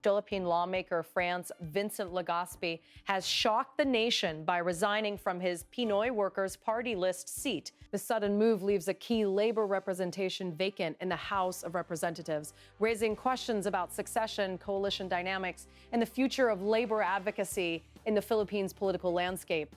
Philippine lawmaker France Vincent Legaspi has shocked the nation by resigning from his Pinoy Workers Party-list seat. The sudden move leaves a key labor representation vacant in the House of Representatives, raising questions about succession, coalition dynamics, and the future of labor advocacy in the Philippines' political landscape.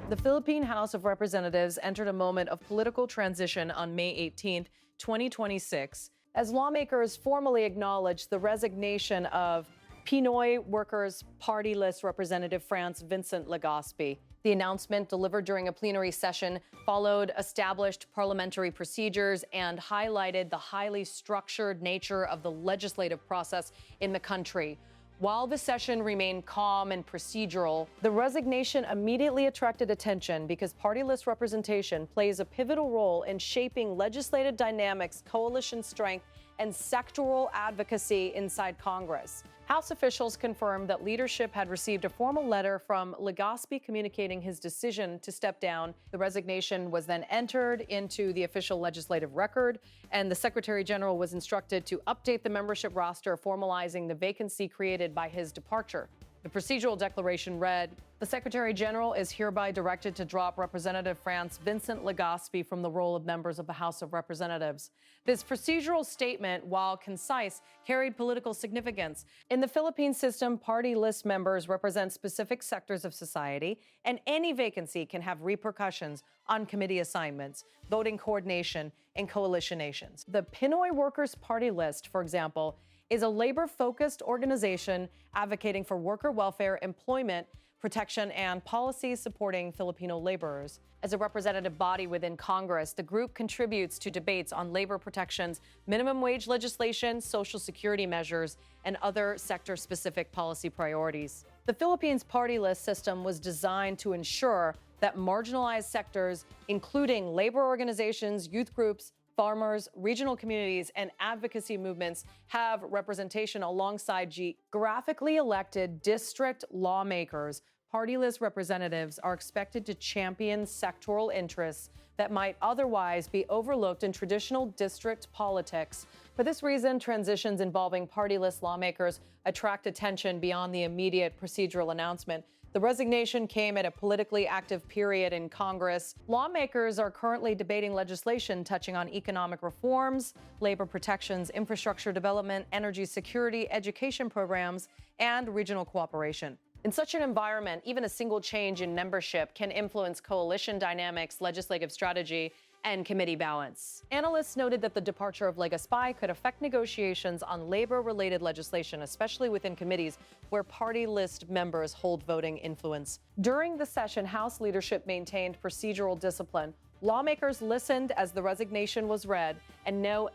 The Philippine House of Representatives entered a moment of political transition on May 18, 2026, as lawmakers formally acknowledged the resignation of Pinoy Workers Party-list Representative France Vincent Legaspi. The announcement, delivered during a plenary session, followed established parliamentary procedures and highlighted the highly structured nature of the legislative process in the country. While the session remained calm and procedural, the resignation immediately attracted attention because party list representation plays a pivotal role in shaping legislative dynamics, coalition strength, and sectoral advocacy inside Congress. House officials confirmed that leadership had received a formal letter from Legaspi communicating his decision to step down. The resignation was then entered into the official legislative record, and the Secretary General was instructed to update the membership roster, formalizing the vacancy created by his departure. The procedural declaration read, "The Secretary General is hereby directed to drop Representative France Vincent Legaspi from the role of members of the House of Representatives." This procedural statement, while concise, carried political significance. In the Philippine system, party list members represent specific sectors of society, and any vacancy can have repercussions on committee assignments, voting coordination, and coalitionations. The Pinoy Workers Party-list, for example, is a labor-focused organization advocating for worker welfare, employment protection, and policies supporting Filipino laborers. As a representative body within Congress, the group contributes to debates on labor protections, minimum wage legislation, social security measures, and other sector-specific policy priorities. The Philippines party list system was designed to ensure that marginalized sectors, including labor organizations, youth groups, farmers, regional communities, and advocacy movements, have representation alongside geographically elected district lawmakers. Party list representatives are expected to champion sectoral interests that might otherwise be overlooked in traditional district politics. For this reason, transitions involving party list lawmakers attract attention beyond the immediate procedural announcement. The resignation came at a politically active period in Congress. Lawmakers are currently debating legislation touching on economic reforms, labor protections, infrastructure development, energy security, education programs, and regional cooperation. In such an environment, even a single change in membership can influence coalition dynamics, legislative strategy, and committee balance. Analysts noted that the departure of Legaspi could affect negotiations on labor-related legislation, especially within committees where party list members hold voting influence. During the session, House leadership maintained procedural discipline. Lawmakers listened as the resignation was read, and no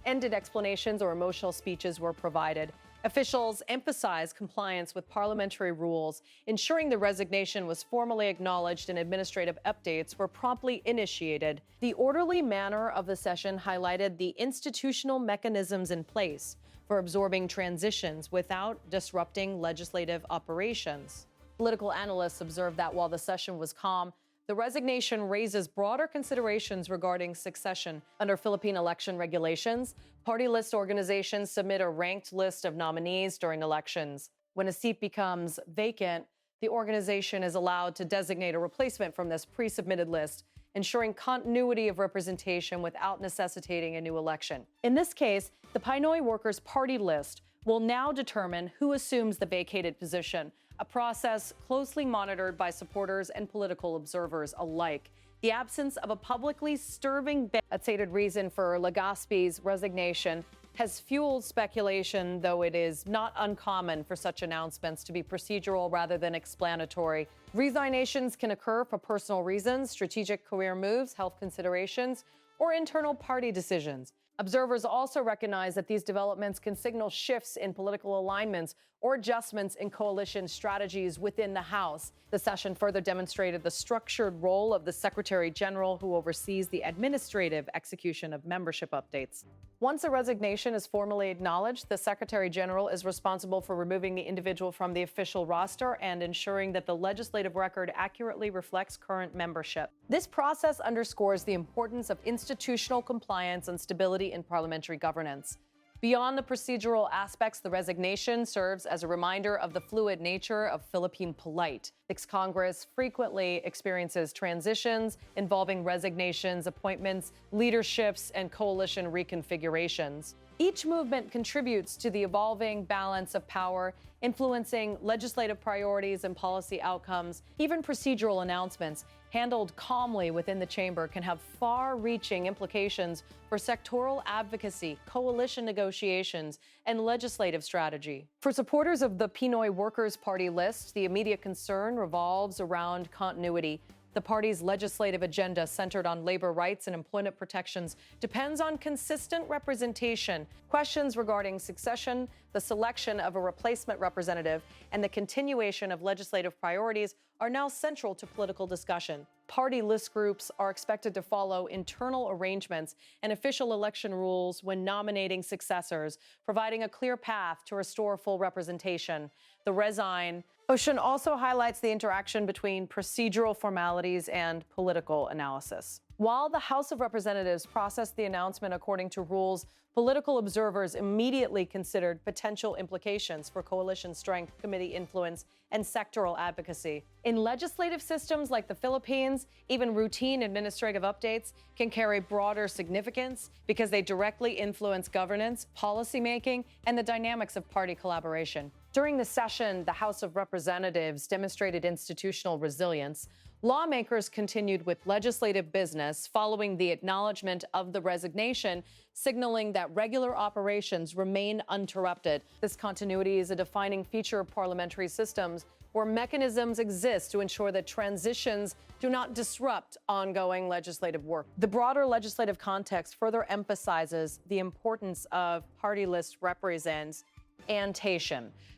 ended explanations or emotional speeches were provided. Officials emphasized compliance with parliamentary rules, ensuring the resignation was formally acknowledged and administrative updates were promptly initiated. The orderly manner of the session highlighted the institutional mechanisms in place for absorbing transitions without disrupting legislative operations. Political analysts observed that while the session was calm, the resignation raises broader considerations regarding succession. Under Philippine election regulations, party list organizations submit a ranked list of nominees during elections. When a seat becomes vacant, the organization is allowed to designate a replacement from this pre-submitted list, ensuring continuity of representation without necessitating a new election. In this case, the Pinoy Workers Party-list will now determine who assumes the vacated position, a process closely monitored by supporters and political observers alike. The absence of a publicly serving a stated reason for Legaspi's resignation has fueled speculation, though it is not uncommon for such announcements to be procedural rather than explanatory. Resignations can occur for personal reasons, strategic career moves, health considerations, or internal party decisions. Observers also recognize that these developments can signal shifts in political alignments or adjustments in coalition strategies within the House. The session further demonstrated the structured role of the Secretary General, who oversees the administrative execution of membership updates. Once a resignation is formally acknowledged, the Secretary General is responsible for removing the individual from the official roster and ensuring that the legislative record accurately reflects current membership. This process underscores the importance of institutional compliance and stability in parliamentary governance. Beyond the procedural aspects, the resignation serves as a reminder of the fluid nature of Philippine polite. This Congress frequently experiences transitions involving resignations, appointments, leaderships, and coalition reconfigurations. Each movement contributes to the evolving balance of power, influencing legislative priorities and policy outcomes. Even procedural announcements handled calmly within the chamber can have far-reaching implications for sectoral advocacy, coalition negotiations, and legislative strategy. For supporters of the Pinoy Workers Party-list, the immediate concern revolves around continuity. The party's legislative agenda, centered on labor rights and employment protections, depends on consistent representation. Questions regarding succession, the selection of a replacement representative, and the continuation of legislative priorities are now central to political discussion. Party list groups are expected to follow internal arrangements and official election rules when nominating successors, providing a clear path to restore full representation. The Resigned motion also highlights the interaction between procedural formalities and political analysis. While the House of Representatives processed the announcement according to rules, political observers immediately considered potential implications for coalition strength, committee influence, and sectoral advocacy. In legislative systems like the Philippines, even routine administrative updates can carry broader significance because they directly influence governance, policymaking, and the dynamics of party collaboration. During the session, the House of Representatives demonstrated institutional resilience. Lawmakers continued with legislative business following the acknowledgement of the resignation, signaling that regular operations remain uninterrupted. This continuity is a defining feature of parliamentary systems where mechanisms exist to ensure that transitions do not disrupt ongoing legislative work. The broader legislative context further emphasizes the importance of party list representatives.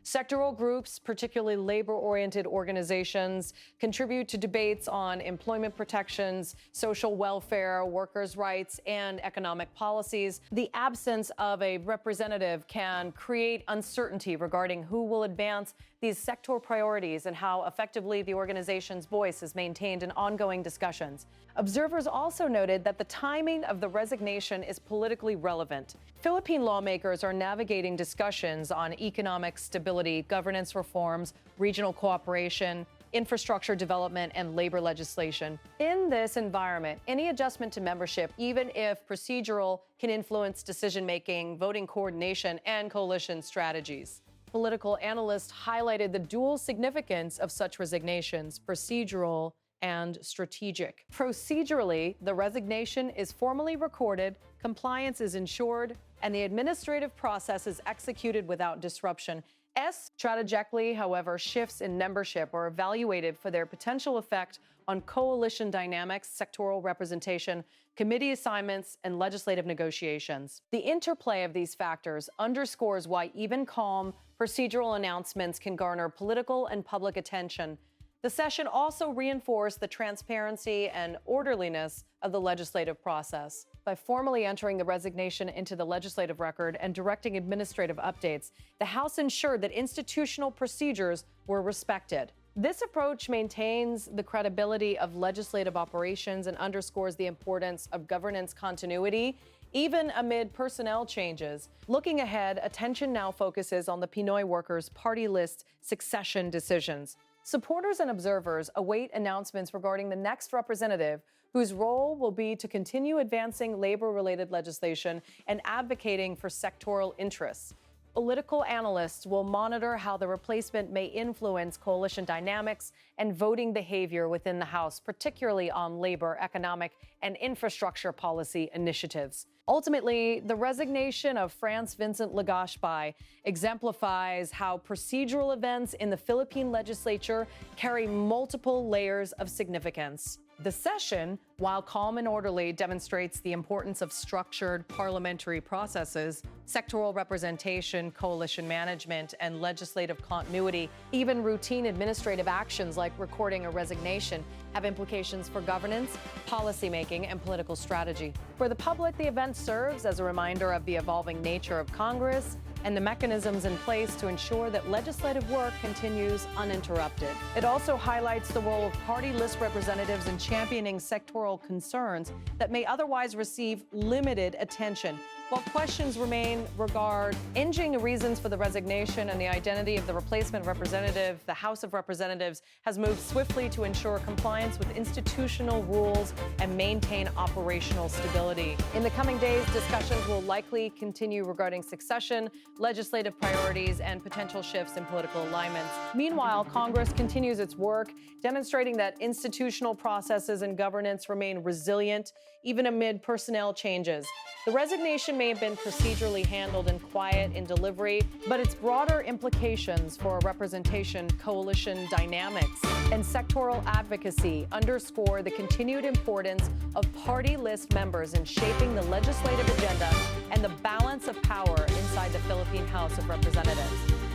Sectoral groups, particularly labor-oriented organizations, contribute to debates on employment protections, social welfare, workers' rights, and economic policies. The absence of a representative can create uncertainty regarding who will advance these sectoral priorities and how effectively the organization's voice is maintained in ongoing discussions. Observers also noted that the timing of the resignation is politically relevant. Philippine lawmakers are navigating discussions on economic stability, governance reforms, regional cooperation, infrastructure development, and labor legislation. In this environment, any adjustment to membership, even if procedural, can influence decision-making, voting coordination, and coalition strategies. Political analysts highlighted the dual significance of such resignations, procedural and strategic. Procedurally, the resignation is formally recorded, compliance is ensured, and the administrative process is executed without disruption. Strategically, however, shifts in membership are evaluated for their potential effect on coalition dynamics, sectoral representation, committee assignments, and legislative negotiations. The interplay of these factors underscores why even calm procedural announcements can garner political and public attention. The session also reinforced the transparency and orderliness of the legislative process. By formally entering the resignation into the legislative record and directing administrative updates, the House ensured that institutional procedures were respected. This approach maintains the credibility of legislative operations and underscores the importance of governance continuity, even amid personnel changes. Looking ahead, attention now focuses on the Pinoy Workers Party-list succession decisions. Supporters and observers await announcements regarding the next representative, whose role will be to continue advancing labor-related legislation and advocating for sectoral interests. Political analysts will monitor how the replacement may influence coalition dynamics and voting behavior within the House, particularly on labor, economic, and infrastructure policy initiatives. Ultimately, the resignation of France Vincent Legaspi exemplifies how procedural events in the Philippine legislature carry multiple layers of significance. The session, while calm and orderly, demonstrates the importance of structured parliamentary processes, sectoral representation, coalition management, and legislative continuity. Even routine administrative actions like recording a resignation have implications for governance, policymaking, and political strategy. For the public, the event serves as a reminder of the evolving nature of Congress and the mechanisms in place to ensure that legislative work continues uninterrupted. It also highlights the role of party list representatives in championing sectoral concerns that may otherwise receive limited attention. While questions remain regarding the reasons for the resignation and the identity of the replacement representative, the House of Representatives has moved swiftly to ensure compliance with institutional rules and maintain operational stability. In the coming days, discussions will likely continue regarding succession, legislative priorities, and potential shifts in political alignments. Meanwhile, Congress continues its work, demonstrating that institutional processes and governance remain resilient, even amid personnel changes. The resignation may have been procedurally handled and quiet in delivery, but its broader implications for representation, coalition dynamics, and sectoral advocacy underscore the continued importance of party list members in shaping the legislative agenda and the balance of power inside the Philippine House of Representatives.